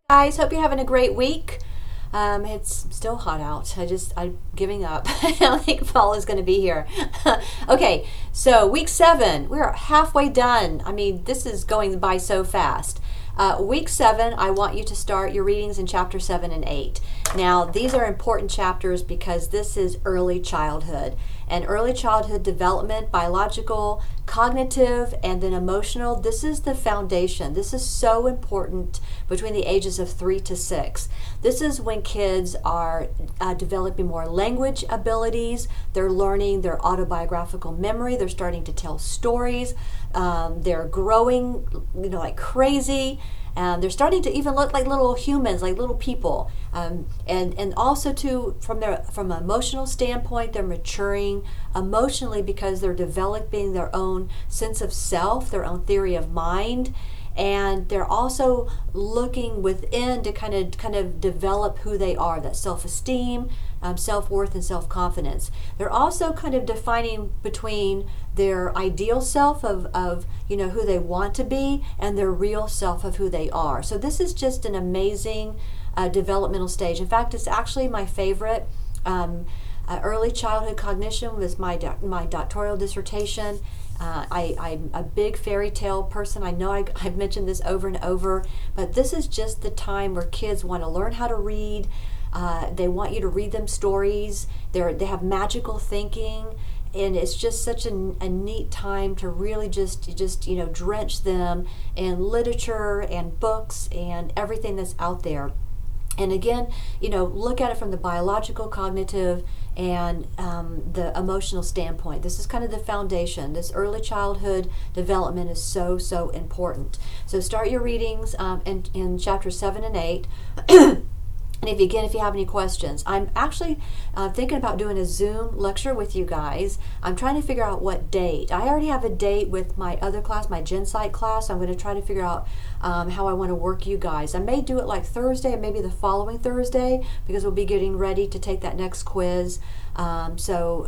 Guys, hope you're having a great week. It's still hot out. I'm giving up. I don't think fall is going to be here. Okay, so week 7, we're halfway done. I mean, this is going by so fast. Week 7, I want you to start your readings in chapter 7 and 8. Now, these are important chapters because this is early childhood. And early childhood development, biological, cognitive, and then emotional, this is the foundation. This is so important between the ages of 3 to 6. This is when kids are developing more language abilities. They're learning their autobiographical memory. They're starting to tell stories. They're growing, like crazy. They're starting to even look like little humans, like little people. And also too, from an emotional standpoint, they're maturing emotionally because they're developing their own sense of self, their own theory of mind. And they're also looking within to kind of develop who they are, that self-esteem, self-worth, and self-confidence. They're also kind of defining between their ideal self of who they want to be and their real self of who they are. So this is just an amazing developmental stage. In fact, it's actually my favorite. Early childhood cognition was my doctoral dissertation. I'm a big fairy tale person. I know I've mentioned this over and over, but this is just the time where kids want to learn how to read. They want you to read them stories. They have magical thinking, and it's just such a neat time to really just drench them in literature and books and everything that's out there. And again, look at it from the biological, cognitive, and the emotional standpoint. This is kind of the foundation. This early childhood development is so, so important. So start your readings in chapter 7 and 8. And if you have any questions, I'm actually thinking about doing a Zoom lecture with you guys. I'm trying to figure out what date. I already have a date with my other class, my Gen Psych class. I'm going to try to figure out how I want to work you guys. I may do it like Thursday and maybe the following Thursday because we'll be getting ready to take that next quiz. So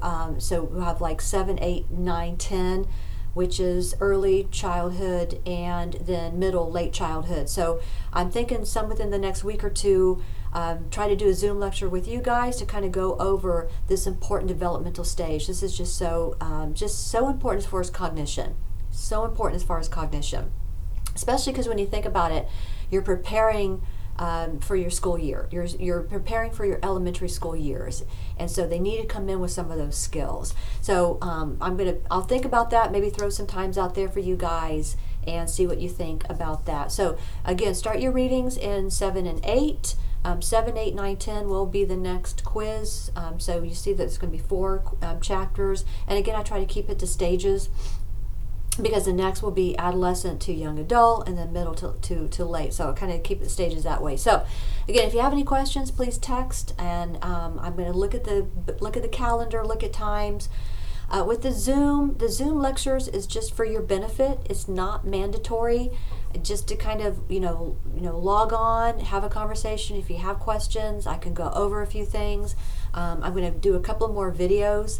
we'll have like 7, 8, 9, 10. Which is early childhood and then middle, late childhood. So I'm thinking some within the next week or two, try to do a Zoom lecture with you guys to kind of go over this important developmental stage. This is just so important as far as cognition. So important as far as cognition. Especially because when you think about it, you're preparing for your school year. You're preparing for your elementary school years, and so they need to come in with some of those skills. So I'll think about that. Maybe throw some times out there for you guys and see what you think about that. So again, start your readings in 7 and 8. 7, 8, 9, 10 will be the next quiz. So you see that it's going to be 4 chapters. And again, I try to keep it to stages, because the next will be adolescent to young adult and then middle to late. So I kind of keep the stages that way. So again, if you have any questions, please text, and I'm going to look at the calendar, look at times. With the Zoom lectures is just for your benefit. It's not mandatory. Just to kind of log on, have a conversation. If you have questions, I can go over a few things. I'm going to do a couple more videos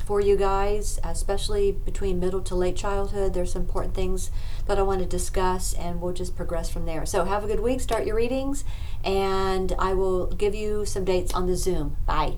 for you guys, especially between middle to late childhood. There's some important things that I want to discuss, and we'll just progress from there. So have a good week, start your readings, and I will give you some dates on the Zoom. Bye.